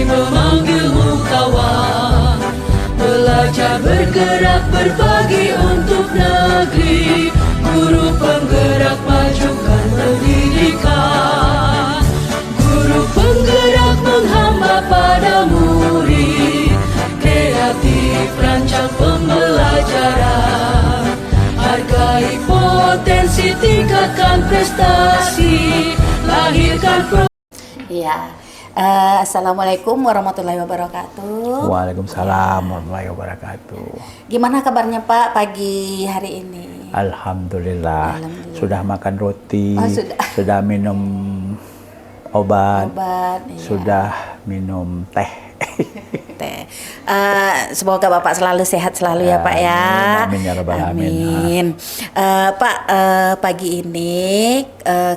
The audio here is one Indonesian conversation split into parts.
memanggilmu kawan. Belajar bergerak berbagi untuk negeri. Guru penggerak majukan pendidikan. Guru penggerak menghamba pada murid. Kreatif rancang pembelajaran. Hargai potensi, tingkatkan prestasi. Lahirkan Iya. Assalamualaikum warahmatullahi wabarakatuh. Waalaikumsalam warahmatullahi wabarakatuh. Gimana kabarnya Pak pagi hari ini? Alhamdulillah. Alhamdulillah. Sudah makan roti, Oh, sudah. sudah minum obat, Iya. sudah minum teh. Teh. Semoga Bapak selalu sehat selalu ya Pak ya. Amin ya rabbal alamin. Amin. Pak, pagi ini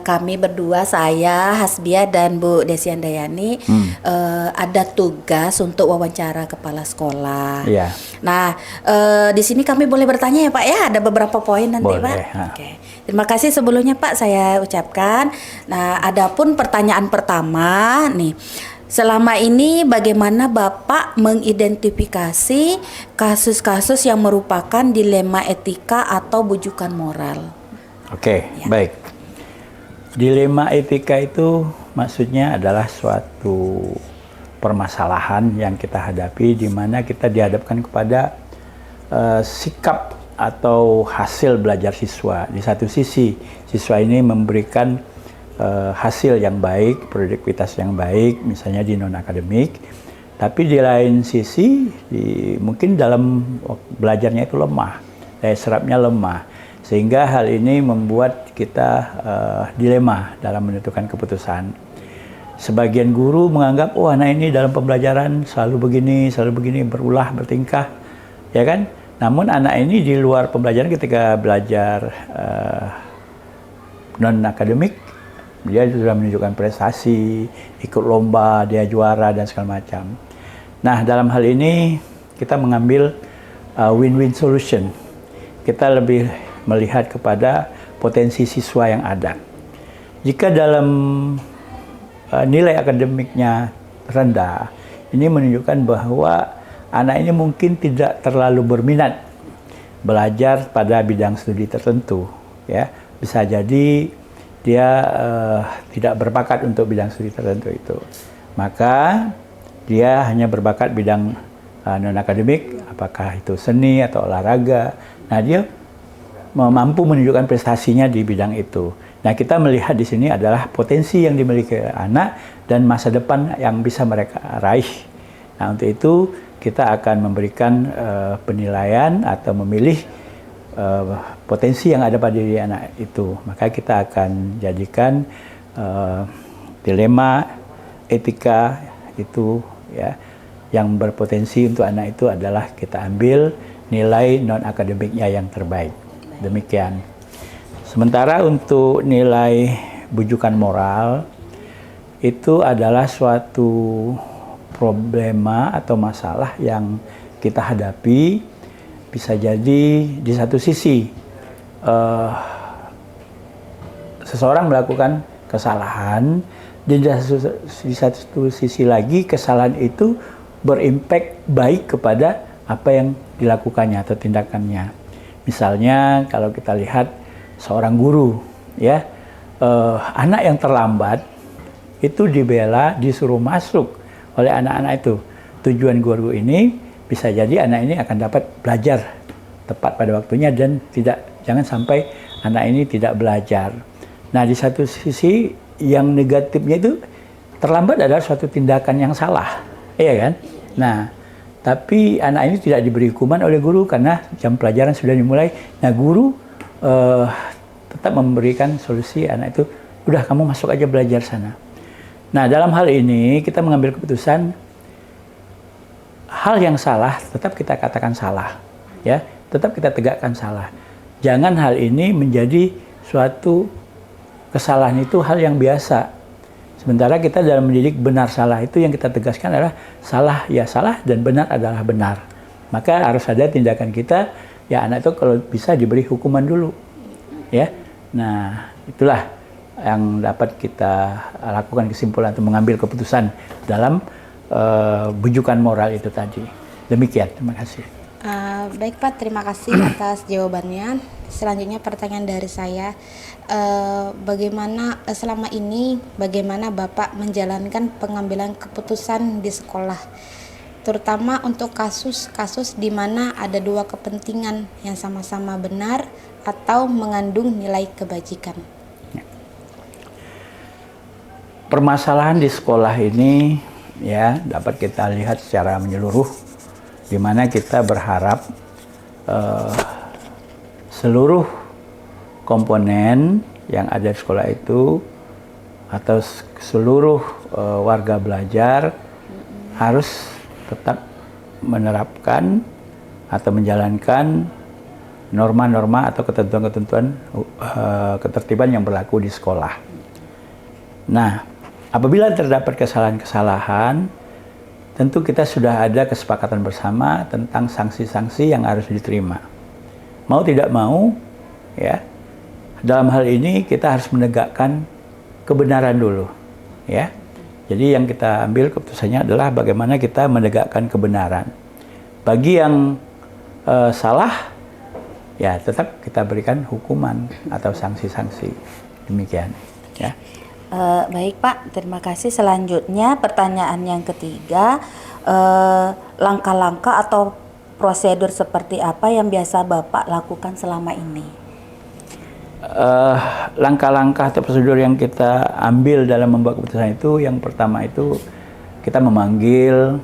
kami berdua, saya Hasbia dan Bu Desi Andayani ada tugas untuk wawancara kepala sekolah. Iya. Nah, di sini kami boleh bertanya ya Pak ya, ada beberapa poin nanti Boleh, Pak. ha. Oke. Terima kasih sebelumnya Pak saya ucapkan. Nah, adapun pertanyaan pertama nih. Selama ini bagaimana Bapak mengidentifikasi kasus-kasus yang merupakan dilema etika atau bujukan moral? Oke, Ya. baik. Dilema etika itu maksudnya adalah suatu permasalahan yang kita hadapi di mana kita dihadapkan kepada sikap atau hasil belajar siswa. Di satu sisi, siswa ini memberikan hasil yang baik, produktivitas yang baik, misalnya di non-akademik. Tapi di lain sisi, mungkin dalam belajarnya itu lemah, daya serapnya lemah. Sehingga hal ini membuat kita dilema dalam menentukan keputusan. Sebagian guru menganggap, oh anak ini dalam pembelajaran selalu begini, berulah, bertingkah, ya kan? Namun anak ini di luar pembelajaran ketika belajar non-akademik, dia sudah menunjukkan prestasi, ikut lomba, dia juara dan segala macam. Nah, dalam hal ini kita mengambil win-win solution. Kita lebih melihat kepada potensi siswa yang ada. Jika dalam nilai akademiknya rendah, ini menunjukkan bahwa anak ini mungkin tidak terlalu berminat belajar pada bidang studi tertentu. Ya, bisa jadi dia tidak berbakat untuk bidang studi tertentu itu. Maka dia hanya berbakat bidang non-akademik, apakah itu seni atau olahraga. Nah, dia mampu menunjukkan prestasinya di bidang itu. Nah, kita melihat di sini adalah potensi yang dimiliki anak dan masa depan yang bisa mereka raih. Nah, untuk itu kita akan memberikan penilaian atau memilih potensi yang ada pada diri anak itu. Maka kita akan jadikan dilema etika itu ya yang berpotensi untuk anak itu adalah kita ambil nilai non akademiknya yang terbaik. Demikian. Sementara untuk nilai bujukan moral itu adalah suatu problema atau masalah yang kita hadapi. Bisa jadi di satu sisi seseorang melakukan kesalahan, dan di satu sisi lagi kesalahan itu berimpact baik kepada apa yang dilakukannya atau tindakannya. Misalnya kalau kita lihat seorang guru, ya anak yang terlambat itu dibela, disuruh masuk oleh anak-anak itu. Tujuan guru ini bisa jadi anak ini akan dapat belajar tepat pada waktunya dan jangan sampai anak ini tidak belajar. Nah, di satu sisi yang negatifnya itu terlambat adalah suatu tindakan yang salah, iya kan? Nah, tapi anak ini tidak diberi hukuman oleh guru karena jam pelajaran sudah dimulai. Nah, guru tetap memberikan solusi anak itu, udah kamu masuk aja belajar sana. Nah, dalam hal ini kita mengambil keputusan hal yang salah tetap kita katakan salah, ya, tetap kita tegakkan salah. Jangan hal ini menjadi suatu kesalahan itu hal yang biasa. Sementara kita dalam mendidik benar salah itu yang kita tegaskan adalah salah ya salah dan benar adalah benar. Maka harus ada tindakan kita, ya anak itu kalau bisa diberi hukuman dulu, ya. Nah, itulah yang dapat kita lakukan kesimpulan untuk mengambil keputusan dalam bujukan moral itu tadi. Demikian, terima kasih. Baik Pak, terima kasih atas jawabannya. Selanjutnya pertanyaan dari saya, bagaimana selama ini bagaimana Bapak menjalankan pengambilan keputusan di sekolah, terutama untuk kasus-kasus di mana ada dua kepentingan yang sama-sama benar atau mengandung nilai kebajikan. Permasalahan di sekolah ini ya dapat kita lihat secara menyeluruh, di mana kita berharap seluruh komponen yang ada di sekolah itu atau seluruh warga belajar harus tetap menerapkan atau menjalankan norma-norma atau ketentuan-ketentuan ketertiban yang berlaku di sekolah. Nah, apabila terdapat kesalahan-kesalahan, tentu kita sudah ada kesepakatan bersama tentang sanksi-sanksi yang harus diterima. Mau tidak mau, ya, dalam hal ini kita harus menegakkan kebenaran dulu, ya. Jadi yang kita ambil keputusannya adalah bagaimana kita menegakkan kebenaran. Bagi yang salah, ya tetap kita berikan hukuman atau sanksi-sanksi. Demikian, ya. Baik Pak, terima kasih. Selanjutnya pertanyaan yang ketiga, langkah-langkah atau prosedur seperti apa yang biasa Bapak lakukan selama ini? Langkah-langkah atau prosedur yang kita ambil dalam membuat keputusan itu, yang pertama itu kita memanggil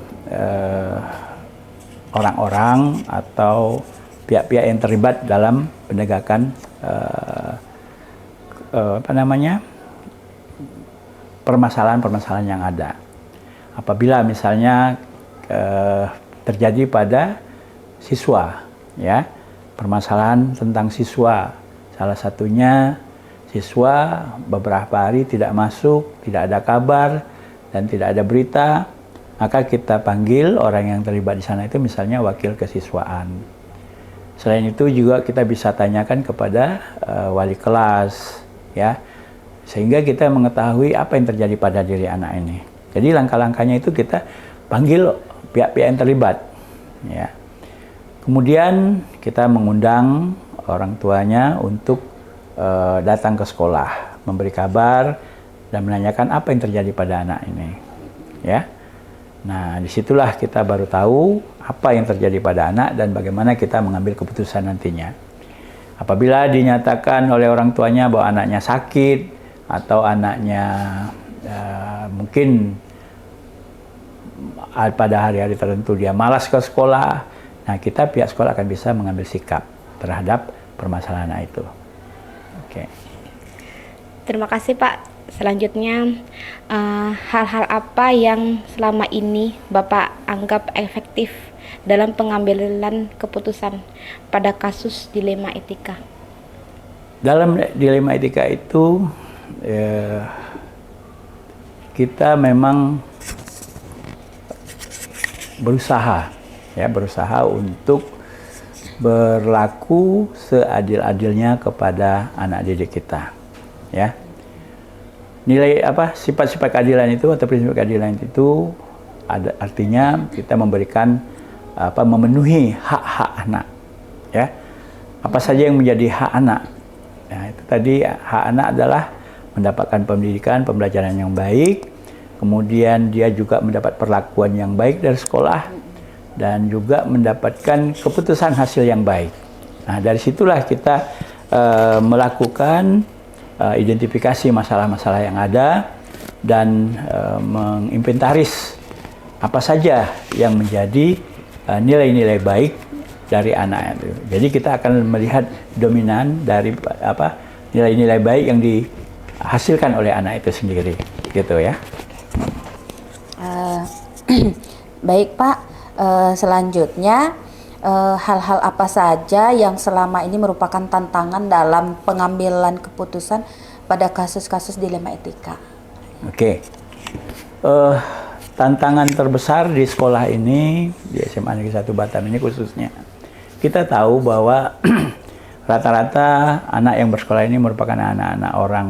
orang-orang atau pihak-pihak yang terlibat dalam penegakan permasalahan-permasalahan yang ada. Apabila misalnya terjadi pada siswa, ya, permasalahan tentang siswa, salah satunya siswa beberapa hari tidak masuk, tidak ada kabar dan tidak ada berita, maka kita panggil orang yang terlibat di sana itu, misalnya wakil kesiswaan. Selain itu juga kita bisa tanyakan kepada wali kelas, ya, sehingga kita mengetahui apa yang terjadi pada diri anak ini. Jadi langkah-langkahnya itu kita panggil pihak-pihak yang terlibat, ya. Kemudian kita mengundang orang tuanya untuk datang ke sekolah, memberi kabar dan menanyakan apa yang terjadi pada anak ini, ya. Nah, disitulah kita baru tahu apa yang terjadi pada anak dan bagaimana kita mengambil keputusan nantinya. Apabila dinyatakan oleh orang tuanya bahwa anaknya sakit atau anaknya mungkin pada hari-hari tertentu dia malas ke sekolah, nah kita pihak sekolah akan bisa mengambil sikap terhadap permasalahan itu. Oke. Terima kasih Pak. Selanjutnya, hal-hal apa yang selama ini Bapak anggap efektif dalam pengambilan keputusan pada kasus dilema etika? Dalam dilema etika itu kita memang berusaha untuk berlaku seadil-adilnya kepada anak didik kita, ya. Nilai sifat-sifat keadilan itu atau prinsip keadilan itu artinya kita memberikan memenuhi hak-hak anak, ya. Apa saja yang menjadi hak anak? Ya, itu tadi hak anak adalah mendapatkan pendidikan, pembelajaran yang baik, kemudian dia juga mendapat perlakuan yang baik dari sekolah, dan juga mendapatkan keputusan hasil yang baik. Nah, dari situlah kita melakukan identifikasi masalah-masalah yang ada dan menginventaris apa saja yang menjadi nilai-nilai baik dari anak itu. Jadi kita akan melihat dominan dari nilai-nilai baik yang dihasilkan oleh anak itu sendiri, gitu ya. Baik Pak, selanjutnya hal-hal apa saja yang selama ini merupakan tantangan dalam pengambilan keputusan pada kasus-kasus dilema etika? Oke. Tantangan terbesar di sekolah ini, di SMA Negeri 1 Batam ini khususnya, kita tahu bahwa rata-rata anak yang bersekolah ini merupakan anak-anak orang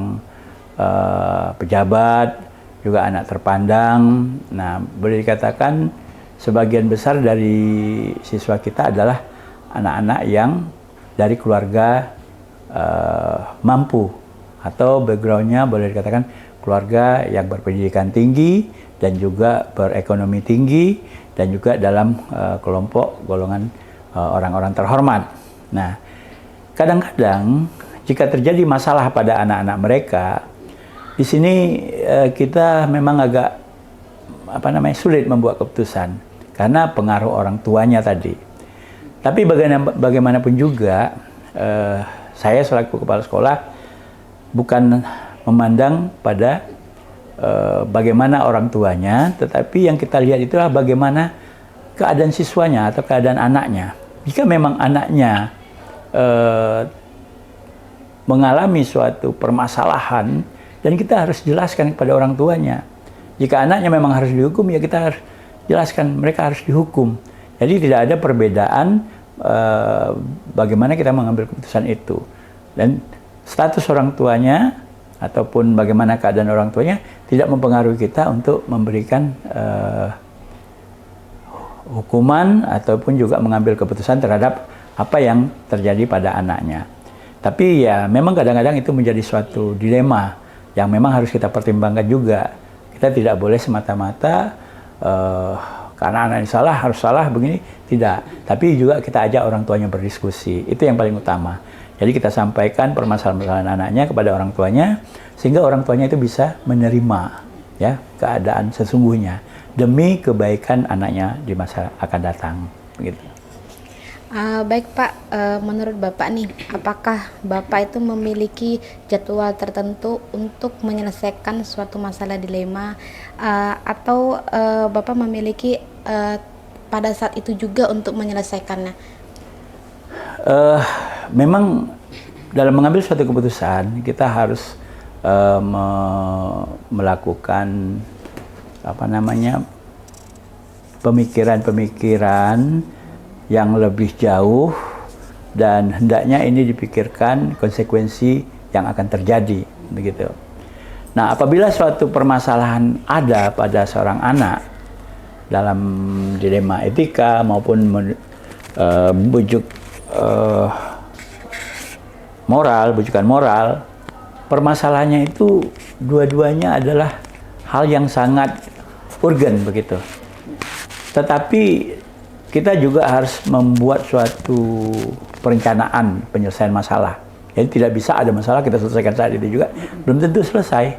pejabat juga anak terpandang. Nah, boleh dikatakan sebagian besar dari siswa kita adalah anak-anak yang dari keluarga mampu atau backgroundnya boleh dikatakan keluarga yang berpendidikan tinggi dan juga berekonomi tinggi dan juga dalam kelompok golongan orang-orang terhormat. Nah, kadang-kadang jika terjadi masalah pada anak-anak mereka, di sini kita memang agak sulit membuat keputusan karena pengaruh orang tuanya tadi. Tapi bagaimanapun juga, saya selaku kepala sekolah bukan memandang pada bagaimana orang tuanya, tetapi yang kita lihat itulah bagaimana keadaan siswanya atau keadaan anaknya. Jika memang anaknya mengalami suatu permasalahan, dan kita harus jelaskan kepada orang tuanya. Jika anaknya memang harus dihukum, ya kita harus jelaskan mereka harus dihukum. Jadi tidak ada perbedaan bagaimana kita mengambil keputusan itu. Dan status orang tuanya ataupun bagaimana keadaan orang tuanya tidak mempengaruhi kita untuk memberikan hukuman ataupun juga mengambil keputusan terhadap apa yang terjadi pada anaknya. Tapi ya memang kadang-kadang itu menjadi suatu dilema yang memang harus kita pertimbangkan juga. Kita tidak boleh semata-mata karena anak ini salah, harus salah begini, tidak. Tapi juga kita ajak orang tuanya berdiskusi, itu yang paling utama. Jadi kita sampaikan permasalahan anaknya kepada orang tuanya, sehingga orang tuanya itu bisa menerima ya keadaan sesungguhnya demi kebaikan anaknya di masa akan datang. Begitu. Baik Pak, menurut Bapak nih, apakah Bapak itu memiliki jadwal tertentu untuk menyelesaikan suatu masalah dilema, atau Bapak memiliki pada saat itu juga untuk menyelesaikannya? Memang dalam mengambil suatu keputusan kita harus melakukan pemikiran-pemikiran yang lebih jauh, dan hendaknya ini dipikirkan konsekuensi yang akan terjadi, begitu. Nah, apabila suatu permasalahan ada pada seorang anak dalam dilema etika maupun bujukan moral, permasalahannya itu dua-duanya adalah hal yang sangat urgen, begitu. Tetapi kita juga harus membuat suatu perencanaan penyelesaian masalah. Jadi tidak bisa ada masalah kita selesaikan saat itu juga, belum tentu selesai.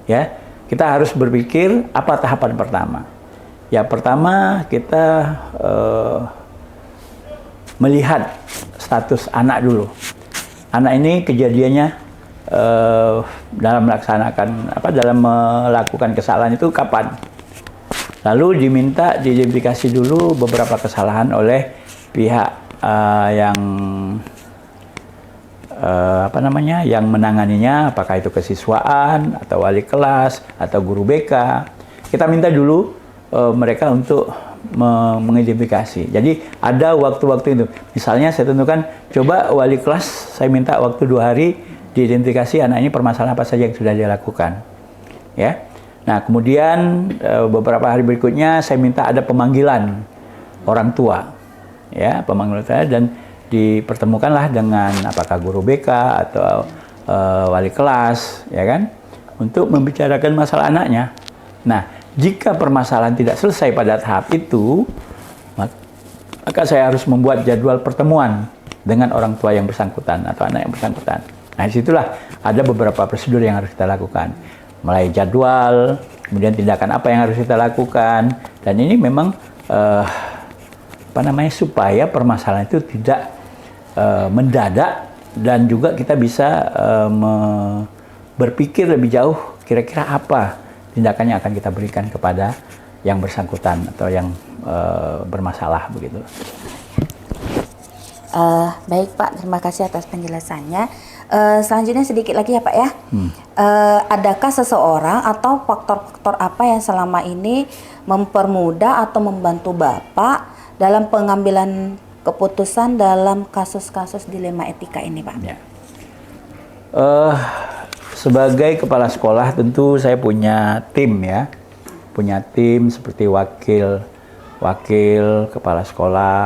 Ya, kita harus berpikir apa tahapan pertama. Ya, pertama kita melihat status anak dulu. Anak ini kejadiannya dalam melakukan kesalahan itu kapan? Lalu diminta diidentifikasi dulu beberapa kesalahan oleh pihak yang menanganinya, apakah itu kesiswaan atau wali kelas atau guru BK. Kita minta dulu mereka untuk mengidentifikasi. Jadi ada waktu-waktu itu. Misalnya saya tentukan, coba wali kelas saya minta waktu 2 hari diidentifikasi anak ini permasalahan apa saja yang sudah dia lakukan. Ya. Nah, kemudian beberapa hari berikutnya saya minta ada pemanggilan orang tua, ya, pemanggilan orang tua, dan dipertemukanlah dengan apakah guru BK atau wali kelas, ya kan, untuk membicarakan masalah anaknya. Nah, jika permasalahan tidak selesai pada tahap itu, maka saya harus membuat jadwal pertemuan dengan orang tua yang bersangkutan atau anak yang bersangkutan. Nah, disitulah ada beberapa prosedur yang harus kita lakukan. Mulai jadwal, kemudian tindakan apa yang harus kita lakukan, dan ini memang supaya permasalahan itu tidak mendadak, dan juga kita bisa berpikir lebih jauh kira-kira apa tindakan yang akan kita berikan kepada yang bersangkutan atau yang bermasalah, begitu. Baik Pak, terima kasih atas penjelasannya. Selanjutnya sedikit lagi ya Pak ya. Adakah seseorang atau faktor-faktor apa yang selama ini mempermudah atau membantu Bapak dalam pengambilan keputusan dalam kasus-kasus dilema etika ini Pak? Ya. sebagai kepala sekolah tentu saya punya tim ya. Punya tim seperti wakil kepala sekolah,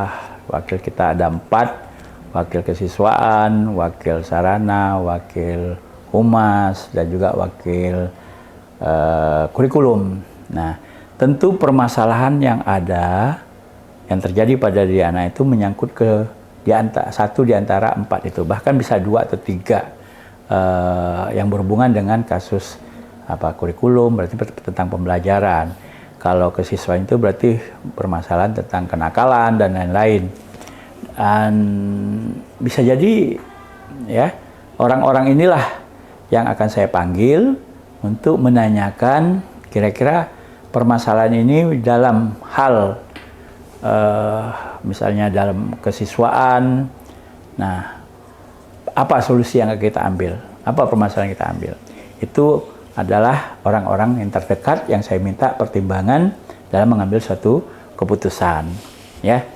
wakil kita ada 4, wakil kesiswaan, wakil sarana, wakil humas, dan juga wakil kurikulum. Nah, tentu permasalahan yang ada, yang terjadi pada diri anak itu menyangkut ke satu di antara 4 itu, bahkan bisa 2 atau 3 yang berhubungan dengan kasus kurikulum, berarti tentang pembelajaran. Kalau kesiswaan itu berarti permasalahan tentang kenakalan dan lain-lain. Dan bisa jadi ya orang-orang inilah yang akan saya panggil untuk menanyakan kira-kira permasalahan ini dalam hal misalnya dalam kesiswaan. Nah, apa solusi yang kita ambil? Apa permasalahan yang kita ambil? Itu adalah orang-orang yang terdekat yang saya minta pertimbangan dalam mengambil suatu keputusan. Ya.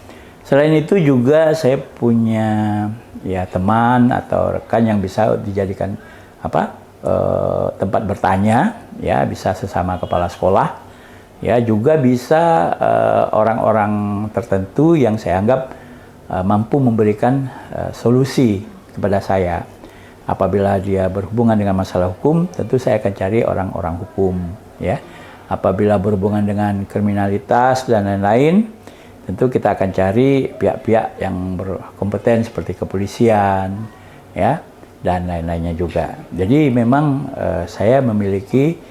Selain itu juga saya punya ya teman atau rekan yang bisa dijadikan tempat bertanya, ya bisa sesama kepala sekolah, ya juga bisa orang-orang tertentu yang saya anggap mampu memberikan solusi kepada saya. Apabila dia berhubungan dengan masalah hukum, tentu saya akan cari orang-orang hukum, ya. Apabila berhubungan dengan kriminalitas dan lain-lain, tentu kita akan cari pihak-pihak yang berkompeten seperti kepolisian, ya, dan lain-lainnya juga. Jadi memang saya memiliki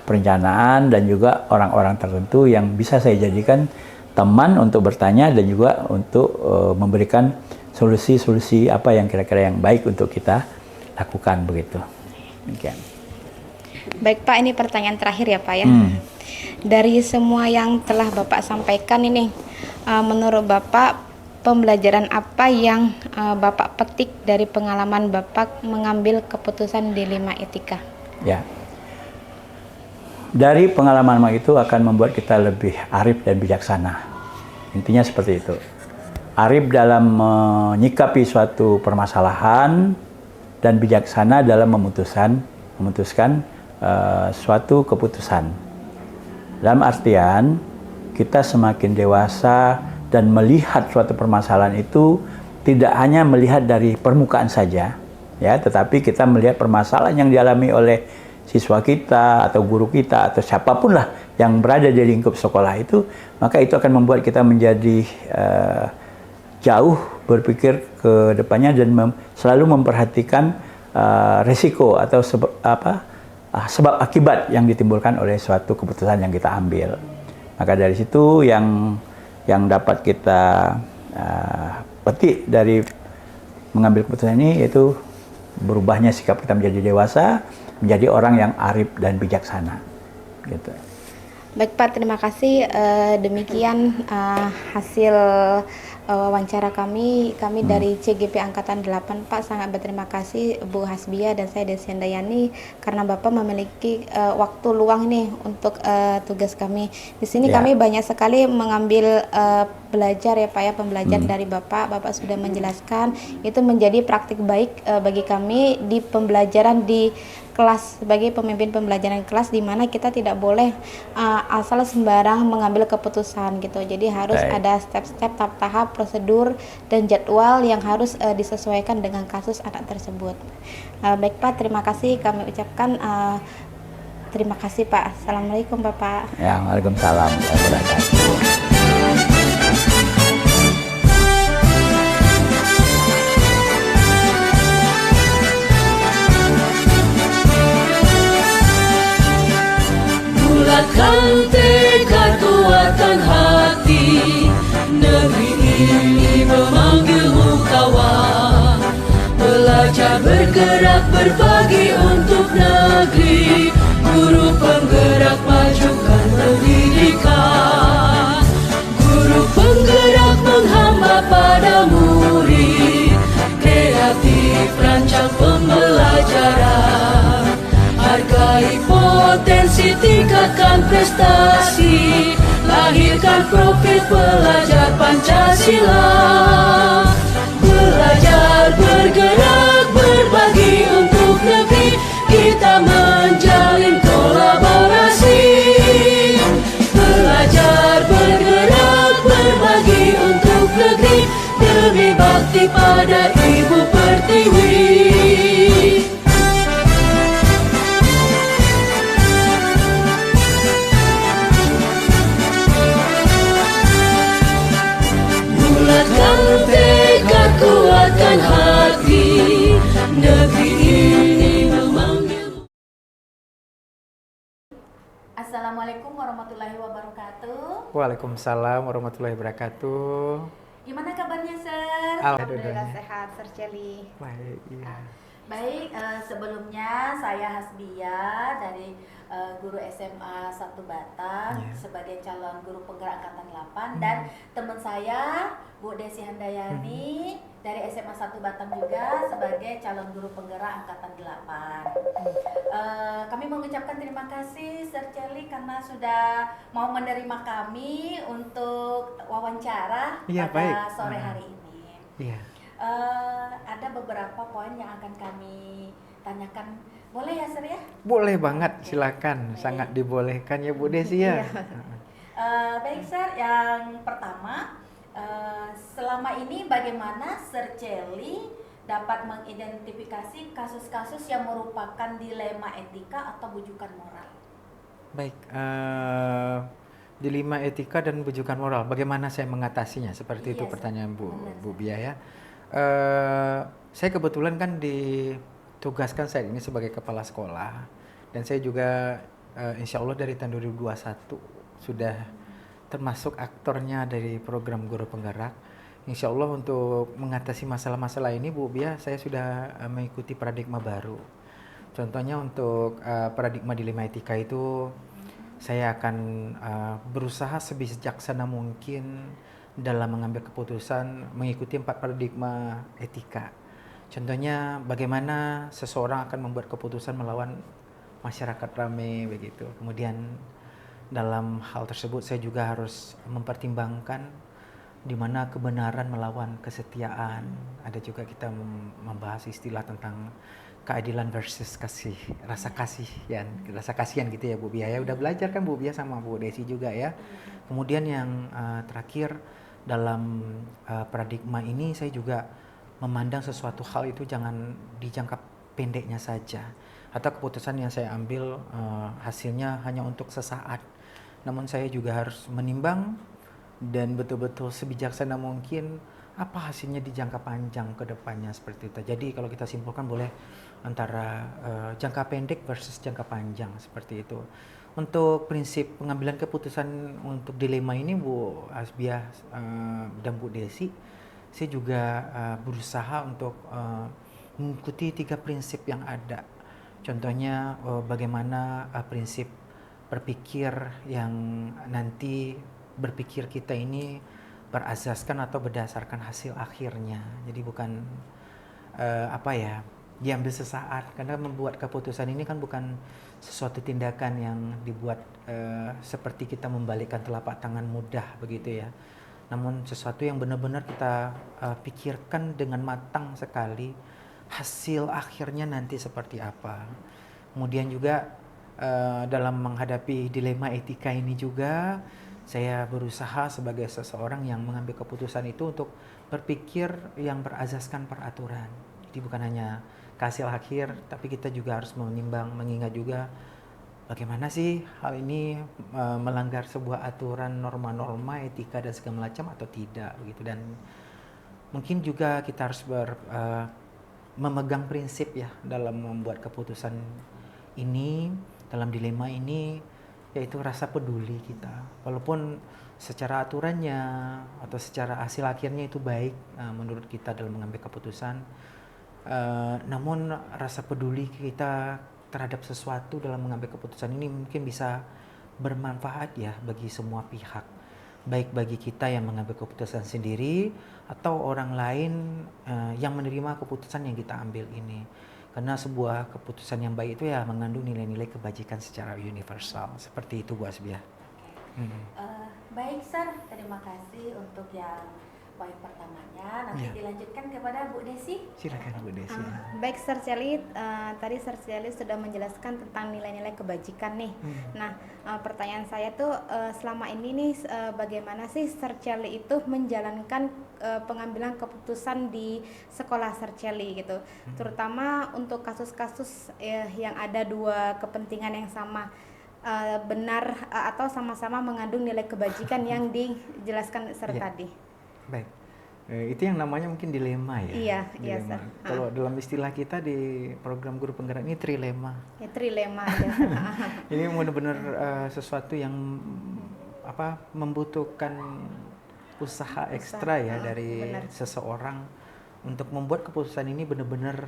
perencanaan dan juga orang-orang tertentu yang bisa saya jadikan teman untuk bertanya dan juga untuk memberikan solusi-solusi apa yang kira-kira yang baik untuk kita lakukan begitu. Demikian. Baik Pak, ini pertanyaan terakhir ya Pak ya. Dari semua yang telah Bapak sampaikan ini, menurut Bapak pembelajaran apa yang Bapak petik dari pengalaman Bapak mengambil keputusan di 5 etika? Ya. Dari pengalaman itu akan membuat kita lebih arif dan bijaksana. Intinya seperti itu. Arif dalam menyikapi suatu permasalahan dan bijaksana dalam memutuskan suatu keputusan. Dalam artian kita semakin dewasa dan melihat suatu permasalahan itu tidak hanya melihat dari permukaan saja, ya, tetapi kita melihat permasalahan yang dialami oleh siswa kita atau guru kita atau siapapun lah yang berada di lingkup sekolah itu, maka itu akan membuat kita menjadi jauh berpikir ke depannya dan selalu memperhatikan resiko atau sebab akibat yang ditimbulkan oleh suatu keputusan yang kita ambil. Maka dari situ yang dapat kita petik dari mengambil keputusan ini yaitu berubahnya sikap kita menjadi dewasa, menjadi orang yang arif dan bijaksana. Gitu. Baik Pak, terima kasih. Demikian hasil wawancara kami dari CGP Angkatan 8 Pak. Sangat berterima kasih Bu Hasbia dan saya Desi Handayani karena Bapak memiliki waktu luang ini untuk tugas kami. Di sini kami banyak sekali mengambil belajar ya Pak ya, pembelajaran dari Bapak. Bapak sudah menjelaskan itu menjadi praktik baik bagi kami di pembelajaran di kelas, sebagai pemimpin pembelajaran kelas, di mana kita tidak boleh asal sembarang mengambil keputusan gitu. Jadi harus ada step-step, tahap-tahap, prosedur dan jadwal yang harus disesuaikan dengan kasus anak tersebut. Baik Pak, terima kasih kami ucapkan. Terima kasih Pak. Assalamualaikum Bapak. Ya, waalaikumsalam warahmatullahi wabarakatuh. Bulatkan tekad, kuatkan hati, negeri ini memanggilmu kawan. Belajar, bergerak, berbagi untuk negeri, guru penggerak majukan pendidikan. Guru penggerak menghamba pada murid, kreatif rancang pembelajaran. Hargai potensi, tingkatkan prestasi, lahirkan profil pelajar Pancasila. Belajar, bergerak, berbagi untuk negeri, Waalaikumsalam warahmatullahi wabarakatuh. Gimana kabarnya, Sir? Alhamdulillah sehat, Sir Celi. Baik, iya. Baik, sebelumnya saya Hasbia dari guru SMA 1 Batang Iya. sebagai calon guru penggerak angkatan 8 dan teman saya Bu Desi Handayani dari SMA 1 Batang juga sebagai calon guru penggerak angkatan 8. Kami mengucapkan terima kasih Sir Celi karena sudah mau menerima kami untuk wawancara Iya, pada baik. sore hari ini. Iya. Ada beberapa poin yang akan kami tanyakan. Boleh ya, Sir ya? Boleh banget, silakan. Sangat dibolehkan ya Bu Desi ya. Baik, Sir. Yang pertama, selama ini bagaimana Sir Celi dapat mengidentifikasi kasus-kasus yang merupakan dilema etika atau bujukan moral? Baik, dilema etika dan bujukan moral. Bagaimana saya mengatasinya? Seperti itu Iya, Sir. pertanyaan Benar, Bu Sir. Bia ya. Saya kebetulan kan ditugaskan saat ini sebagai kepala sekolah dan saya juga insya Allah dari tahun 2021 sudah termasuk aktornya dari program guru penggerak. Insya Allah untuk mengatasi masalah-masalah ini Bu Bia, saya sudah mengikuti paradigma baru. Contohnya untuk paradigma dilema etika itu saya akan berusaha sebijaksana mungkin dalam mengambil keputusan mengikuti 4 paradigma etika. Contohnya bagaimana seseorang akan membuat keputusan melawan masyarakat ramai begitu. Kemudian dalam hal tersebut saya juga harus mempertimbangkan di mana kebenaran melawan kesetiaan. Ada juga kita membahas istilah tentang keadilan versus kasih, rasa kasihan gitu ya Bu Bia ya. Udah belajar kan Bu Bia sama Bu Desi juga ya. Kemudian yang terakhir dalam paradigma ini saya juga memandang sesuatu hal itu jangan di jangka pendeknya saja atau keputusan yang saya ambil hasilnya hanya untuk sesaat. Namun saya juga harus menimbang dan betul-betul sebijaksana mungkin apa hasilnya di jangka panjang ke depannya seperti itu. Jadi kalau kita simpulkan boleh antara jangka pendek versus jangka panjang seperti itu. Untuk prinsip pengambilan keputusan untuk dilema ini Bu Hasbiah dan Bu Desi, saya juga berusaha untuk mengikuti 3 prinsip yang ada. Contohnya bagaimana prinsip berpikir yang nanti berpikir kita ini berazaskan atau berdasarkan hasil akhirnya. Jadi bukan diambil sesaat, karena membuat keputusan ini kan bukan sesuatu tindakan yang dibuat seperti kita membalikkan telapak tangan mudah begitu ya. Namun sesuatu yang benar-benar kita pikirkan dengan matang sekali hasil akhirnya nanti seperti apa. Kemudian juga dalam menghadapi dilema etika ini juga saya berusaha sebagai seseorang yang mengambil keputusan itu untuk berpikir yang berazaskan peraturan. Jadi bukan hanya hasil akhir, tapi kita juga harus menimbang, mengingat juga bagaimana sih hal ini melanggar sebuah aturan, norma-norma, etika dan segala macam atau tidak begitu. Dan mungkin juga kita harus memegang prinsip ya dalam membuat keputusan ini, dalam dilema ini, yaitu rasa peduli kita. Walaupun secara aturannya atau secara hasil akhirnya itu baik menurut kita dalam mengambil keputusan, namun rasa peduli kita terhadap sesuatu dalam mengambil keputusan ini mungkin bisa bermanfaat ya bagi semua pihak, baik bagi kita yang mengambil keputusan sendiri atau orang lain yang menerima keputusan yang kita ambil ini. Karena sebuah keputusan yang baik itu ya mengandung nilai-nilai kebajikan secara universal. Seperti itu Bu Hasbiah. Baik, Sir. Terima kasih untuk yang poin pertamanya. Nanti Ya. dilanjutkan kepada Bu Desi. Silakan Bu Desi. Baik Sir Celi, tadi Sir Celi sudah menjelaskan tentang nilai-nilai kebajikan nih. Nah, pertanyaan saya tuh selama ini nih bagaimana sih Sir Celi itu menjalankan pengambilan keputusan di sekolah Sir Celi gitu, terutama untuk kasus-kasus yang ada 2 kepentingan yang sama. Benar atau sama-sama mengandung nilai kebajikan yang dijelaskan Sir Ya. tadi. Baik. Itu yang namanya mungkin dilema ya. Iya, iya, Dilema. Sir. Kalau dalam istilah kita di program guru penggerak ini trilema. Ya, trilema ya. Ini benar-benar sesuatu yang membutuhkan usaha ekstra ya dari benar. seseorang untuk membuat keputusan ini benar-benar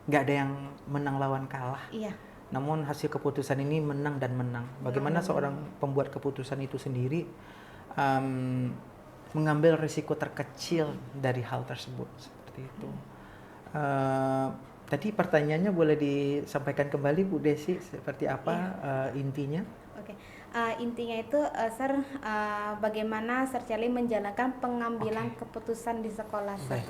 nggak ada yang menang lawan kalah. Iya. Namun hasil keputusan ini menang dan menang. Bagaimana seorang pembuat keputusan itu sendiri mengambil risiko terkecil dari hal tersebut seperti itu. Tadi pertanyaannya boleh disampaikan kembali Bu Desi seperti apa intinya? Oke. Intinya itu Sir, bagaimana Sir Charlie menjalankan pengambilan keputusan di sekolah Sir? Baik.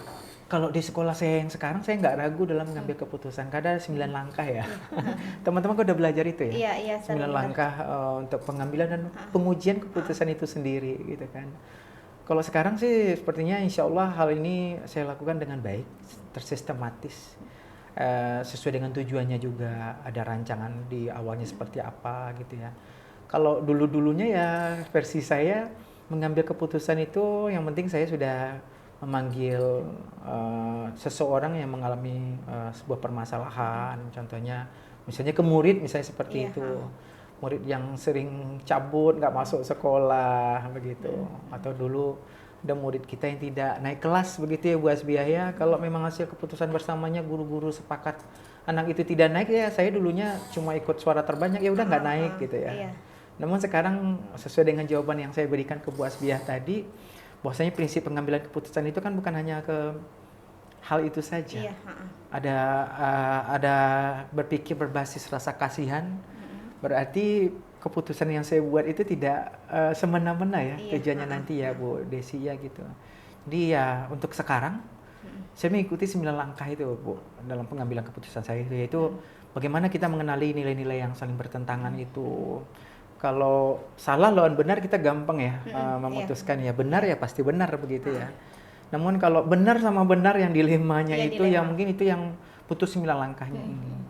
Kalau di sekolah saya yang sekarang saya nggak ragu dalam mengambil keputusan. Karena ada 9 langkah ya. Teman-teman udah belajar itu ya? Iya, 9 Sir, benar. langkah untuk pengambilan dan pengujian keputusan itu sendiri gitu kan. Kalau sekarang sih sepertinya insya Allah hal ini saya lakukan dengan baik, tersistematis, sesuai dengan tujuannya juga, ada rancangan di awalnya seperti apa gitu ya. Kalau dulu-dulunya ya versi saya mengambil keputusan itu yang penting saya sudah memanggil seseorang yang mengalami sebuah permasalahan, contohnya misalnya ke murid misalnya seperti itu. Murid yang sering cabut, nggak masuk sekolah begitu, atau dulu ada murid kita yang tidak naik kelas begitu ya Bu Asbiah ya. Kalau memang hasil keputusan bersamanya guru-guru sepakat anak itu tidak naik ya saya dulunya cuma ikut suara terbanyak ya udah nggak naik gitu ya. Iya. Namun sekarang sesuai dengan jawaban yang saya berikan ke Bu Asbiah tadi, bahwasanya prinsip pengambilan keputusan itu kan bukan hanya ke hal itu saja. Iya. Ada berpikir berbasis rasa kasihan. Berarti keputusan yang saya buat itu tidak semena-mena ya tujuannya nanti ya Bu Desi ya gitu. Jadi ya untuk sekarang saya mengikuti 9 langkah itu Bu dalam pengambilan keputusan saya, yaitu bagaimana kita mengenali nilai-nilai yang saling bertentangan itu. Kalau salah lawan benar kita gampang ya memutuskan ya benar ya pasti benar begitu ya. Namun kalau benar sama benar yang dilemanya itu yang mungkin itu yang putus 9 langkahnya ini.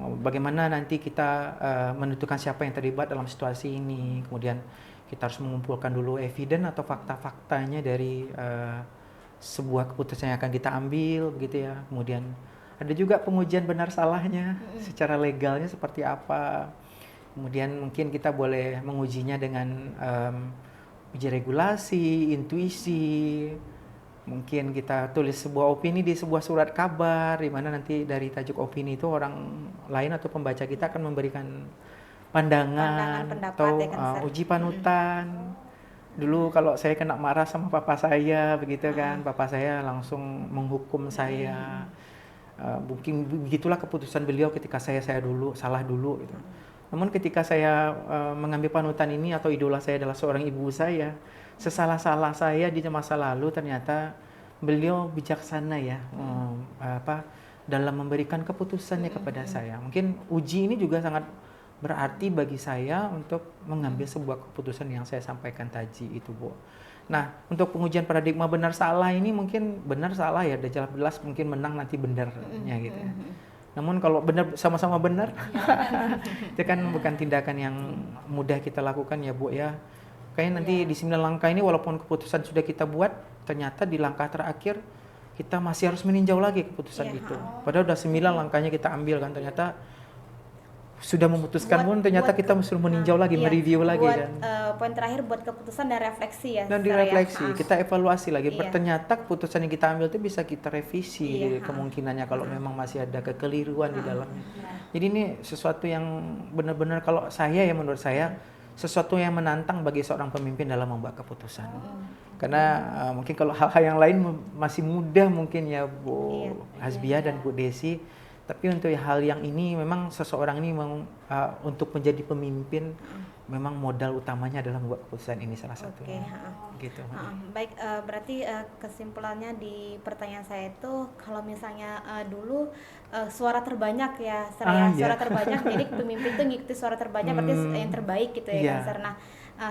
Bagaimana nanti kita menentukan siapa yang terlibat dalam situasi ini, kemudian kita harus mengumpulkan dulu evidence atau fakta-faktanya dari sebuah keputusan yang akan kita ambil begitu ya. Kemudian ada juga pengujian benar salahnya secara legalnya seperti apa. Kemudian mungkin kita boleh mengujinya dengan uji regulasi, intuisi. Mungkin kita tulis sebuah opini di sebuah surat kabar, di mana nanti dari tajuk opini itu orang lain atau pembaca kita akan memberikan pandangan atau uji panutan. Dulu kalau saya kena marah sama papa saya, begitu kan, papa saya langsung menghukum saya. Mungkin begitulah keputusan beliau ketika saya dulu salah dulu gitu. Namun ketika saya mengambil panutan ini atau idola saya adalah seorang ibu saya, sesalah-salah saya di masa lalu ternyata beliau bijaksana ya dalam memberikan keputusannya kepada saya. Mungkin uji ini juga sangat berarti bagi saya untuk mengambil sebuah keputusan yang saya sampaikan tadi itu Bu. Nah untuk pengujian paradigma benar salah ini mungkin benar salah ya udah jelas mungkin menang nanti benarnya gitu ya. Namun kalau benar sama-sama benar itu kan bukan tindakan yang mudah kita lakukan ya Bu ya. Kayaknya nanti di 9 langkah ini walaupun keputusan sudah kita buat, ternyata di langkah terakhir kita masih harus meninjau lagi keputusan itu. Padahal udah 9 langkahnya kita ambil kan, ternyata sudah memutuskan pun ternyata kita mesti meninjau lagi, mereview lagi kan. Poin terakhir buat keputusan dan refleksi ya. Dan direfleksi, kita evaluasi lagi. Ternyata keputusan yang kita ambil itu bisa kita revisi kemungkinannya kalau memang masih ada kekeliruan di dalamnya. Jadi ini sesuatu yang benar-benar kalau saya ya menurut saya sesuatu yang menantang bagi seorang pemimpin dalam membuat keputusan. Karena mungkin kalau hal-hal yang lain masih mudah mungkin ya Bu Hasbiah dan Bu Desi, tapi untuk hal yang ini memang seseorang ini untuk menjadi pemimpin memang modal utamanya adalah membuat keputusan ini salah satunya. Gitu. Baik, berarti kesimpulannya di pertanyaan saya itu kalau misalnya dulu suara terbanyak ya, suara terbanyak, jadi pemimpin itu ngikuti suara terbanyak berarti yang terbaik gitu ya kan. Nah,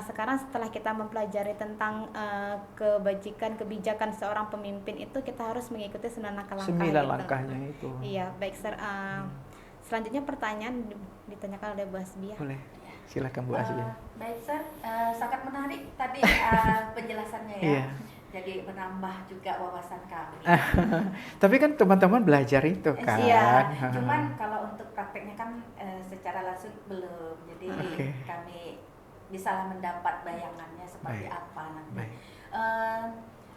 sekarang setelah kita mempelajari tentang kebijakan seorang pemimpin itu kita harus mengikuti 9 langkah-langkah 9 gitu. langkahnya itu. Iya, baik Sir. Selanjutnya pertanyaan ditanyakan oleh Bu Hasbiah. Boleh. Silakan Bu Asbiah. Baik Sir, sangat menarik tadi penjelasannya ya. Iya. Jadi menambah juga wawasan kami. Tapi kan teman-teman belajar itu kan. Iya, cuman kalau untuk prakteknya kan secara langsung belum. Jadi Oke. kami bisa mendapat bayangannya seperti Baik. apa nanti. Baik.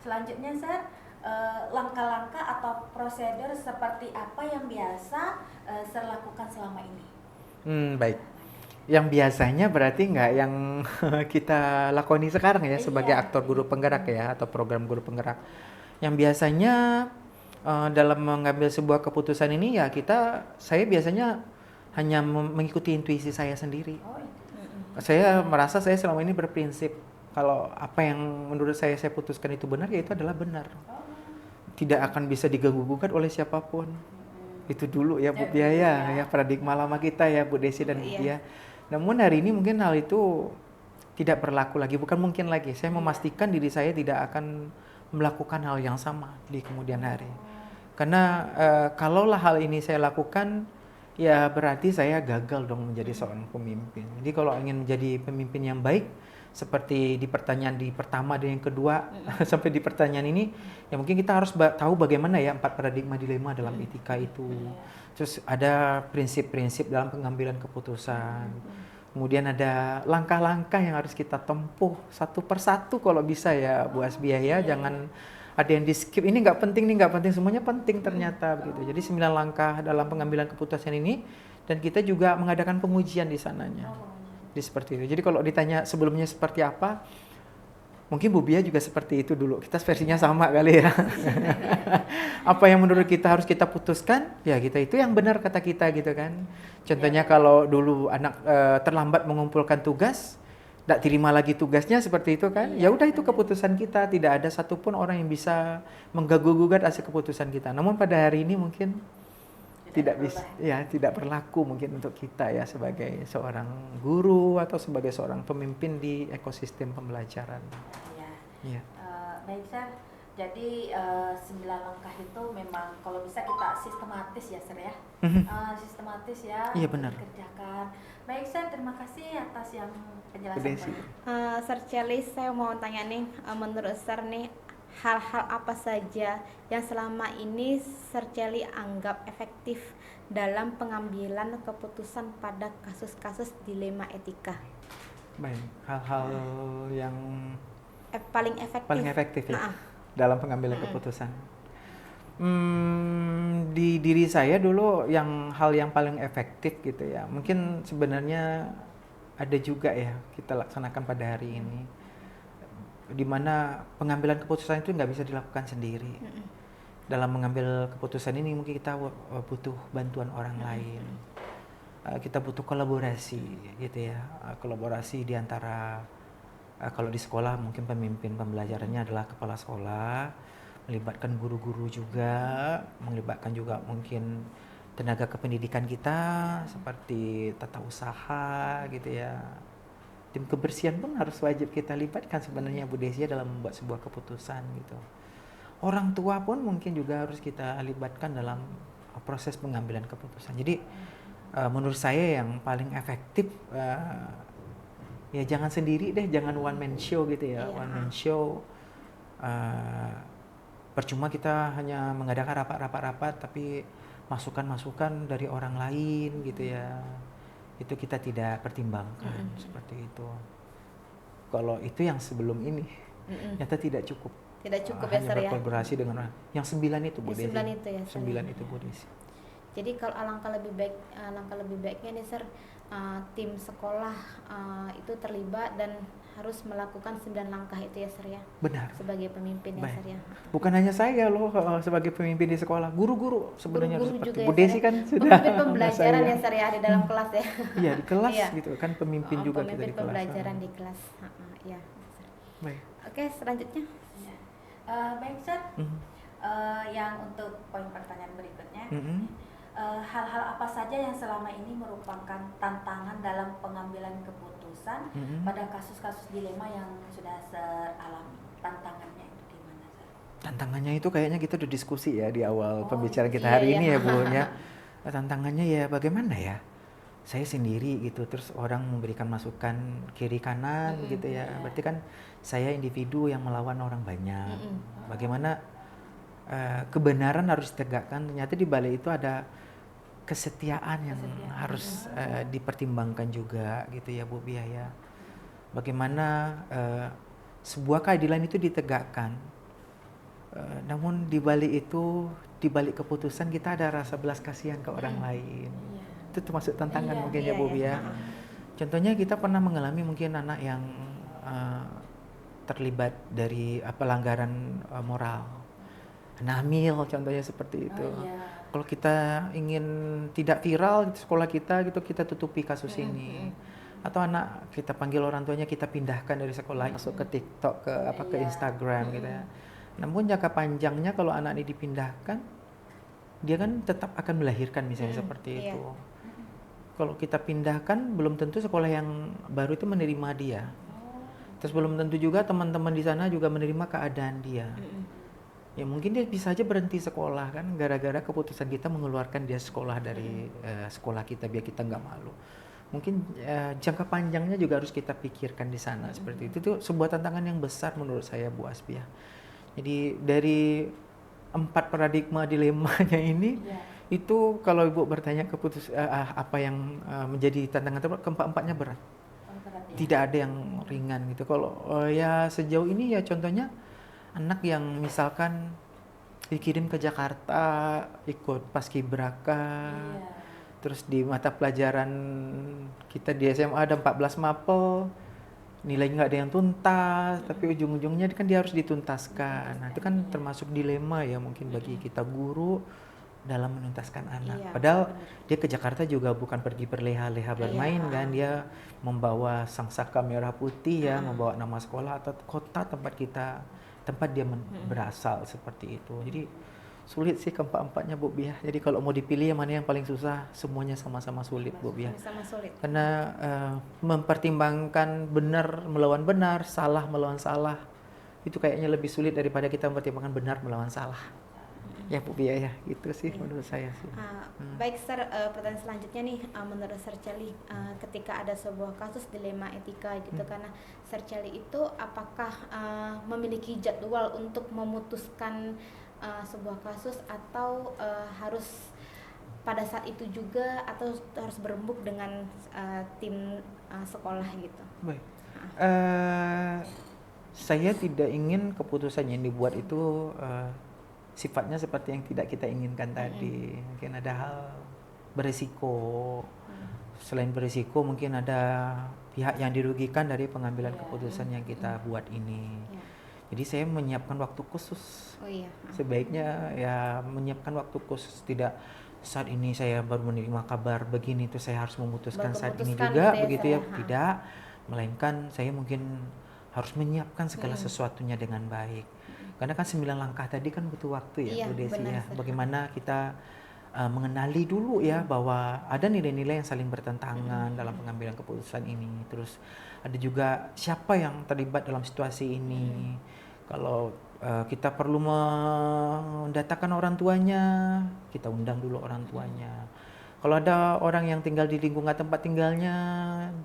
Selanjutnya, Sir, langkah-langkah atau prosedur seperti apa yang biasa Sir lakukan selama ini? Baik. Yang biasanya berarti nggak yang kita lakoni sekarang ya sebagai aktor guru penggerak ya atau program guru penggerak. Yang biasanya dalam mengambil sebuah keputusan ini ya saya biasanya hanya mengikuti intuisi saya sendiri. Saya merasa saya selama ini berprinsip kalau apa yang menurut saya putuskan itu benar ya itu adalah benar. Tidak akan bisa diganggu-gugat oleh siapapun. Itu dulu ya Bu Biaya ya paradigma lama kita ya Bu Desi dan Bu Bia. Namun hari ini mungkin hal itu tidak berlaku lagi, bukan mungkin lagi. Saya memastikan diri saya tidak akan melakukan hal yang sama di kemudian hari. Karena kalaulah hal ini saya lakukan, ya berarti saya gagal dong menjadi seorang pemimpin. Jadi kalau ingin menjadi pemimpin yang baik, seperti di pertanyaan di pertama dan yang kedua sampai di pertanyaan ini, ya mungkin kita harus tahu bagaimana ya 4 paradigma dilema dalam etika itu. Terus ada prinsip-prinsip dalam pengambilan keputusan. Kemudian ada langkah-langkah yang harus kita tempuh satu persatu kalau bisa ya Bu Asbia ya. Jangan ada yang di skip, ini nggak penting, ini nggak penting, semuanya penting ternyata begitu. Jadi 9 langkah dalam pengambilan keputusan ini dan kita juga mengadakan pengujian di sananya. Jadi seperti itu. Jadi kalau ditanya sebelumnya seperti apa, mungkin Bu Bia juga seperti itu dulu. Kita versinya sama kali ya. Apa yang menurut kita harus kita putuskan, ya kita itu yang benar kata kita gitu kan. Contohnya kalau dulu anak terlambat mengumpulkan tugas, tidak terima lagi tugasnya seperti itu kan. Ya udah itu keputusan kita. Tidak ada satupun orang yang bisa mengganggu-gugat hasil keputusan kita. Namun pada hari ini mungkin tidak bisa, ya tidak berlaku mungkin untuk kita ya sebagai seorang guru atau sebagai seorang pemimpin di ekosistem pembelajaran. Iya. Baik, Sir. Jadi 9 langkah itu memang kalau bisa kita sistematis ya, Sir ya. Sistematis ya. Iya, benar. Dikerjakan. Baik, Sir. Terima kasih atas yang penjelasan. Sir Celis, saya mau tanya nih, menurut Sir nih, hal-hal apa saja yang selama ini Sir Celi anggap efektif dalam pengambilan keputusan pada kasus-kasus dilema etika? Baik, hal-hal yang Paling efektif. paling efektif ya dalam pengambilan keputusan. Di diri saya dulu hal yang paling efektif gitu ya. Mungkin sebenarnya ada juga ya kita laksanakan pada hari ini. Di mana pengambilan keputusan itu nggak bisa dilakukan sendiri. Dalam mengambil keputusan ini mungkin kita butuh bantuan orang lain. Kita butuh kolaborasi gitu ya. Kolaborasi di antara kalau di sekolah mungkin pemimpin pembelajarannya adalah kepala sekolah, melibatkan guru-guru juga, melibatkan juga mungkin tenaga kependidikan kita seperti tata usaha gitu ya. Tim kebersihan pun harus wajib kita libatkan sebenarnya Bu Desia dalam membuat sebuah keputusan gitu. Orang tua pun mungkin juga harus kita libatkan dalam proses pengambilan keputusan. Jadi menurut saya yang paling efektif ya jangan sendiri deh, jangan one man show gitu ya. One man show percuma kita hanya mengadakan rapat-rapat tapi masukan-masukan dari orang lain gitu ya. Itu kita tidak pertimbangkan seperti itu. Kalau itu yang sebelum ini nyata tidak cukup. Tidak cukup ya Sir ya. berkolaborasi dengan orang. Yang 9 itu Bu Desi. 9 itu ya. 9 itu Bu Desi. Jadi kalau alangkah lebih baiknya nih Sir, tim sekolah itu terlibat dan harus melakukan 9 langkah itu ya Sir ya. Benar. Sebagai pemimpin ya Baik. Sir ya. Bukan hanya saya loh sebagai pemimpin di sekolah, guru-guru sebenarnya Guru-guru seperti juga Bu ya, Desi Sir ya. kan sudah Pemimpin pembelajaran saya. ya Sir ya di dalam kelas ya. Iya di kelas Iya. gitu kan pemimpin juga kita Pemimpin di kelas. pembelajaran di kelas. Iya. Baik. Oke, selanjutnya. Baik, Sir. Yang untuk poin pertanyaan berikutnya, hal-hal apa saja yang selama ini merupakan tantangan dalam pengambilan keputusan pada kasus-kasus dilema yang sudah Sir alami? Tantangannya itu gimana, Sir? Tantangannya itu kayaknya kita udah diskusi ya di awal pembicaraan kita hari ini ya Bu ya. Tantangannya ya bagaimana ya? saya sendiri gitu, terus orang memberikan masukan kiri kanan gitu ya. Berarti kan saya individu yang melawan orang banyak. Bagaimana kebenaran harus ditegakkan, ternyata di balik itu ada kesetiaan yang harus dipertimbangkan juga gitu ya Bu Bia ya. Bagaimana sebuah keadilan itu ditegakkan. Namun di balik itu, di balik keputusan kita ada rasa belas kasihan ke orang lain. Itu termasuk tantangan mungkin ya Bu Bia. Contohnya kita pernah mengalami mungkin anak yang terlibat dari pelanggaran moral. Anak hamil contohnya seperti itu. Kalau kita ingin tidak viral di sekolah kita gitu, kita tutupi kasus ini. Atau anak kita panggil orang tuanya, kita pindahkan dari sekolah masuk ke TikTok, ke Instagram gitu ya. Namun jangka panjangnya kalau anak ini dipindahkan, dia kan tetap akan melahirkan misalnya seperti itu. Kalau kita pindahkan, belum tentu sekolah yang baru itu menerima dia. Terus belum tentu juga teman-teman di sana juga menerima keadaan dia. Ya mungkin dia bisa aja berhenti sekolah kan, gara-gara keputusan kita mengeluarkan dia sekolah dari sekolah kita biar kita nggak malu. Mungkin jangka panjangnya juga harus kita pikirkan di sana seperti itu. Itu sebuah tantangan yang besar menurut saya Bu Asbiah. Jadi dari 4 paradigma dilemanya ini, itu kalau Ibu bertanya apa yang menjadi tantangan terberat, keempat-empatnya berat. Tidak ada yang ringan gitu. Kalau ya sejauh ini ya contohnya anak yang misalkan dikirim ke Jakarta ikut paskibraka, terus di mata pelajaran kita di SMA ada 14 mapel, nilainya nggak ada yang tuntas, tapi ujung-ujungnya kan dia harus dituntaskan. Nah itu kan termasuk dilema ya mungkin bagi kita guru dalam menuntaskan anak. Padahal dia ke Jakarta juga bukan pergi berleha-leha bermain kan, dia membawa sangsaka merah putih ya, membawa nama sekolah atau kota tempat dia berasal seperti itu. Jadi sulit sih keempat-empatnya Bu Bia. Jadi kalau mau dipilih yang mana yang paling susah, semuanya sama-sama sulit Bu Bia. Sama sulit. Karena mempertimbangkan benar melawan benar, salah melawan salah, itu kayaknya lebih sulit daripada kita mempertimbangkan benar melawan salah. Ya Bu Bia ya, gitu sih menurut saya sih. Baik Sir, pertanyaan selanjutnya nih, menurut Sir Celi, ketika ada sebuah kasus dilema etika gitu, karena Sir Celi itu apakah memiliki jadwal untuk memutuskan sebuah kasus atau harus pada saat itu juga atau harus berembuk dengan tim sekolah gitu? Baik. Saya tidak ingin keputusan yang dibuat itu sifatnya seperti yang tidak kita inginkan tadi. Mungkin ada hal beresiko. Selain beresiko mungkin ada pihak yang dirugikan dari pengambilan keputusan yang kita buat ini. Jadi saya menyiapkan waktu khusus. Sebaiknya ya menyiapkan waktu khusus, tidak saat ini saya baru menerima kabar begini itu saya harus memutuskan saat ini juga begitu ya. Tidak, melainkan saya mungkin harus menyiapkan segala sesuatunya dengan baik. Karena kan 9 langkah tadi kan butuh waktu ya Bu Desi ya. Bagaimana kita mengenali dulu ya bahwa ada nilai-nilai yang saling bertentangan dalam pengambilan keputusan ini. Terus ada juga siapa yang terlibat dalam situasi ini. Kalau kita perlu mendatangkan orang tuanya, kita undang dulu orang tuanya. Kalau ada orang yang tinggal di lingkungan tempat tinggalnya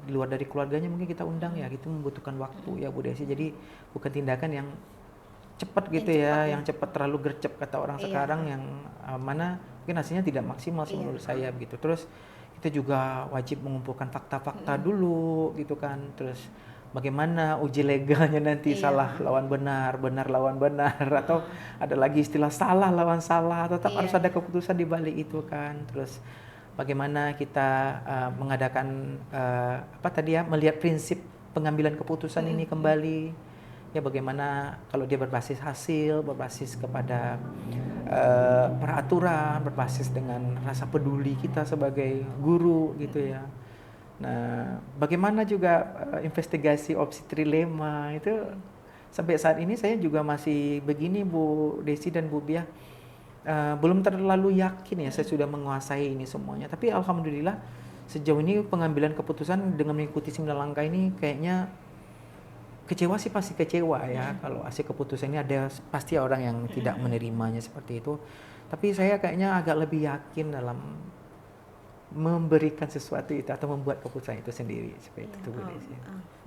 di luar dari keluarganya, mungkin kita undang ya. Itu membutuhkan waktu ya Bu Desi. Jadi bukan tindakan yang cepat gitu yang cepat terlalu gercep kata orang sekarang, yang mana mungkin hasilnya tidak maksimal sih menurut saya begitu. Terus kita juga wajib mengumpulkan fakta-fakta dulu gitu kan. Terus bagaimana uji legalnya nanti, salah lawan benar, benar lawan benar, atau ada lagi istilah salah lawan salah, tetap harus ada keputusan di balik itu kan. Terus bagaimana kita mengadakan melihat prinsip pengambilan keputusan ini kembali. Ya bagaimana kalau dia berbasis hasil, berbasis kepada peraturan, berbasis dengan rasa peduli kita sebagai guru gitu ya. Nah, bagaimana juga investigasi opsi trilema itu sampai saat ini saya juga masih begini Bu Desi dan Bu Bia, belum terlalu yakin ya saya sudah menguasai ini semuanya. Tapi alhamdulillah sejauh ini pengambilan keputusan dengan mengikuti 9 langkah ini kayaknya kecewa sih pasti kecewa ya. Kalau hasil keputusan ini ada pasti orang yang tidak menerimanya seperti itu. Tapi saya kayaknya agak lebih yakin dalam memberikan sesuatu itu atau membuat keputusan itu sendiri seperti itu Bu Desi.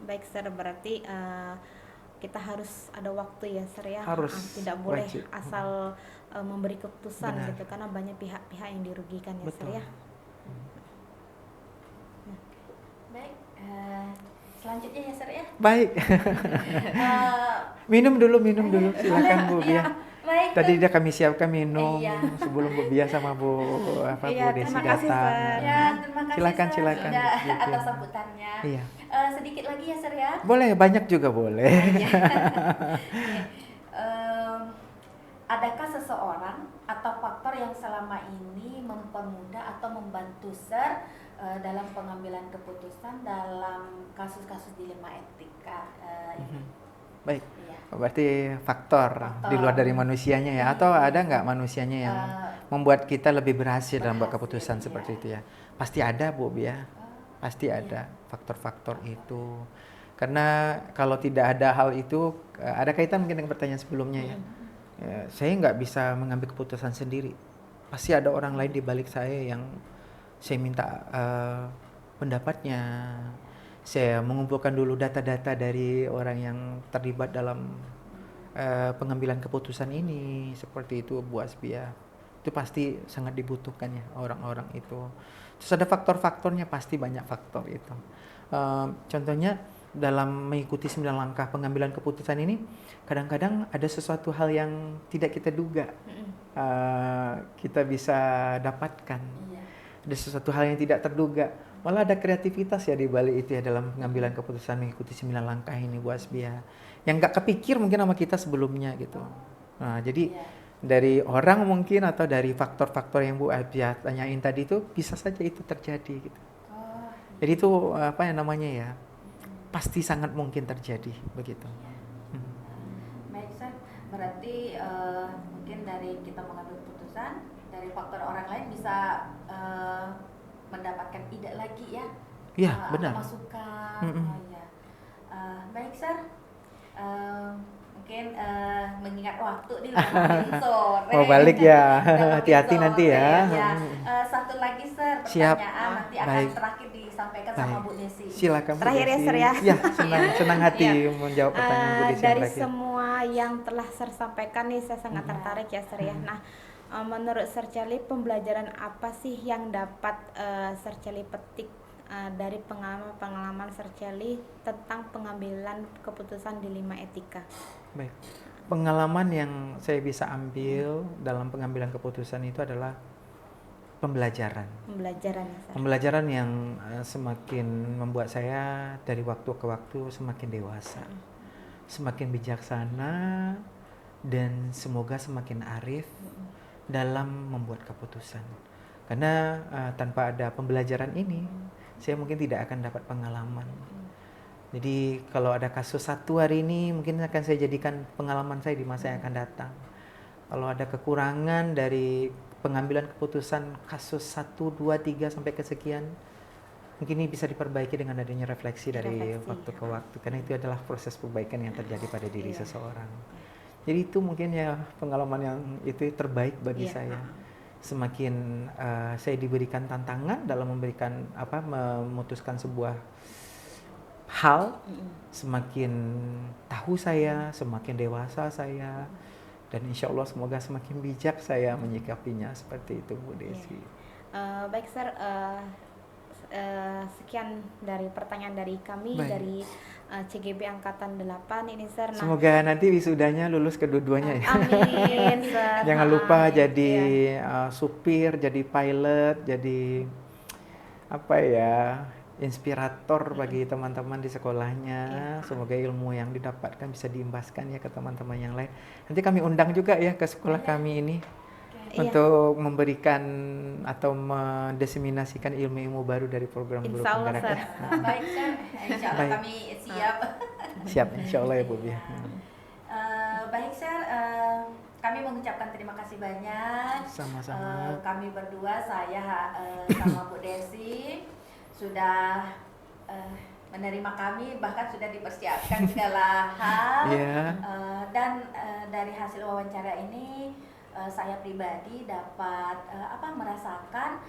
Baik sir, berarti kita harus ada waktu ya sir ya. Harus, tidak boleh wajib. asal memberi keputusan Benar. gitu, karena banyak pihak-pihak yang dirugikan ya sir Betul. ya. Baik, selanjutnya ya Sir ya. Baik. Minum dulu, silakan Bu Iya, Bia. baik. Tadi dia kami siapkan minum Iya. sebelum Bu Bia sama Bu Iya, Desi terima kasih, datang. Sir. Ya, terima kasih Silakan, Sir, silakan, sudah Bu Bia. atas sambutannya. Iya. Sedikit lagi ya Sir ya. Boleh, banyak juga boleh. Adakah seseorang atau faktor yang selama ini mempermudah atau membantu Sir dalam pengambilan keputusan dalam kasus-kasus dilema etika ini? Baik. Iya. Berarti faktor di luar dari manusianya ya, atau ada nggak manusianya yang membuat kita lebih berhasil dalam buat keputusan iya. seperti itu ya? Pasti ada Bu Bia, pasti ada faktor-faktor itu. Karena kalau tidak ada hal itu, ada kaitan mungkin dengan pertanyaan sebelumnya ya. Saya nggak bisa mengambil keputusan sendiri. Pasti ada orang lain di balik saya yang saya minta pendapatnya. Saya mengumpulkan dulu data-data dari orang yang terlibat dalam pengambilan keputusan ini, seperti itu Bu Asbia. Itu pasti sangat dibutuhkan ya orang-orang itu. Terus ada faktor-faktornya, pasti banyak faktor itu. Contohnya dalam mengikuti 9 langkah pengambilan keputusan ini, kadang-kadang ada sesuatu hal yang tidak kita duga kita bisa dapatkan. Iya. Ada sesuatu hal yang tidak terduga. Malah ada kreativitas ya di balik itu ya dalam pengambilan keputusan mengikuti 9 langkah ini Bu Asbia. Yang nggak kepikir mungkin sama kita sebelumnya gitu. Nah, jadi dari orang mungkin atau dari faktor-faktor yang Bu Asbia tanyain tadi itu bisa saja itu terjadi gitu. Jadi itu apa yang namanya ya? Pasti sangat mungkin terjadi begitu. Baik Sir, berarti mungkin dari kita mengambil keputusan, dari faktor orang lain bisa mendapatkan ide lagi ya. Iya, atau benar. masukan. Mm-mm. Oh, ya. Baik Sir, mungkin mengingat waktu di makin sore. Mau balik ya. Udah makin Hati-hati nanti sore, ya. Satu lagi Sir, Siap. pertanyaan nanti akan Baik. terakhir disampaikan sama Baik. Bu Desi. Silakan Bu Terakhir ya, Desi. Sir, ya. Ya, senang hati Iya. menjawab pertanyaan Bu Desi yang Dari terakhir. semua yang telah Sir sampaikan nih, saya sangat tertarik ya Sir ya. Nah, menurut Sir Charlie, pembelajaran apa sih yang dapat Sir Charlie petik dari pengalaman Sir Charlie tentang pengambilan keputusan dilema etika? Baik. Pengalaman yang saya bisa ambil dalam pengambilan keputusan itu adalah pembelajaran. Pembelajaran ya Sir. Pembelajaran yang semakin membuat saya dari waktu ke waktu semakin dewasa, semakin bijaksana, dan semoga semakin arif dalam membuat keputusan. Karena tanpa ada pembelajaran ini, saya mungkin tidak akan dapat pengalaman. Jadi kalau ada kasus satu hari ini, mungkin akan saya jadikan pengalaman saya di masa yang akan datang. Kalau ada kekurangan dari pengambilan keputusan kasus 1, 2, 3 sampai kesekian, mungkin ini bisa diperbaiki dengan adanya refleksi dari waktu ke waktu. Karena itu adalah proses perbaikan yang terjadi pada diri seseorang. Jadi itu mungkin ya pengalaman yang itu terbaik bagi saya. Semakin saya diberikan tantangan dalam memutuskan sebuah hal, semakin tahu saya, semakin dewasa saya, dan insya Allah semoga semakin bijak saya menyikapinya seperti itu Bu Desi. Baik Sir, sekian dari pertanyaan dari kami. Baik. Dari CGB Angkatan 8 ini Sir. Nah, Semoga nanti wisudanya lulus kedua-duanya ya. amin Sir. Jangan lupa Amin. jadi Iya. supir, jadi pilot, jadi apa ya, inspirator bagi teman-teman di sekolahnya. Semoga ilmu yang didapatkan bisa diimbaskan ya ke teman-teman yang lain. Nanti kami undang juga ya ke sekolah kami ini untuk memberikan atau mendiseminasikan ilmu-ilmu baru dari program guru Insya Allah, penggerak. Sir. Baik Sir, insya Allah Baik. kami siap. Siap, insya Allah ya Bu Bia. Baik Sir, kami mengucapkan terima kasih banyak. Sama-sama. Kami berdua, saya sama Bu Desi sudah menerima kami, bahkan sudah dipersiapkan segala hal. Iya. Dan dari hasil wawancara ini saya pribadi dapat merasakan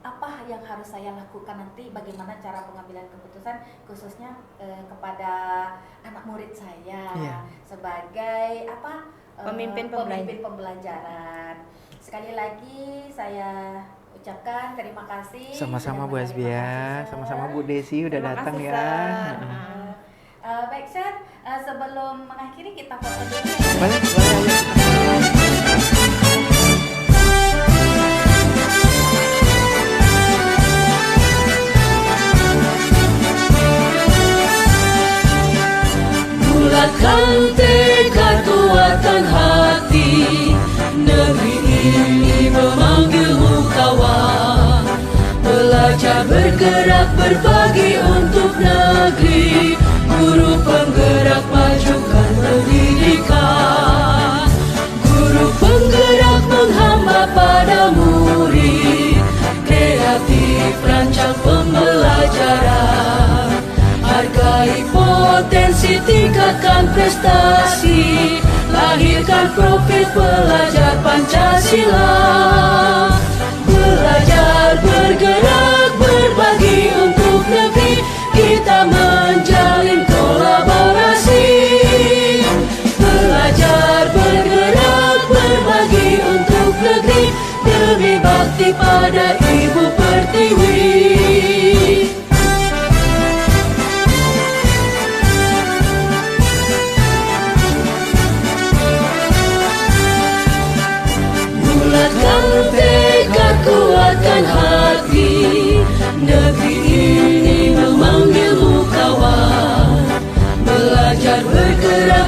apa yang harus saya lakukan nanti, bagaimana cara pengambilan keputusan khususnya kepada anak murid saya Iya. sebagai Pemimpin pembelajaran. Sekali lagi saya ucapkan terima kasih. Sama-sama sudah Bu menerima Hasbia, kasih, sama-sama Sir. Bu Desi udah Terima datang kasih, ya. Sir. Baik, Sir, sebelum mengakhiri kita foto dulu. Boleh, boleh ayo. Bulatkan tekad, kuatkan hati, negeri ini memanggilmu kawan. Belajar bergerak berbagi untuk negeri, guru penggerak majukan pendidikan. Guru penggerak menghamba pada murid, kreatif rancang pembelajaran. Hargai potensi, tingkatkan prestasi, lahirkan profil pelajar Pancasila. Belajar bergerak berbagi untuk negeri, kita menjalin kolaborasi. Belajar bergerak berbagi untuk negeri, demi bakti pada Ibu Pertiwi. Bulatkan tekad, kuatkan hati, negeri ini memanggilmu kawan. Belajar bergerak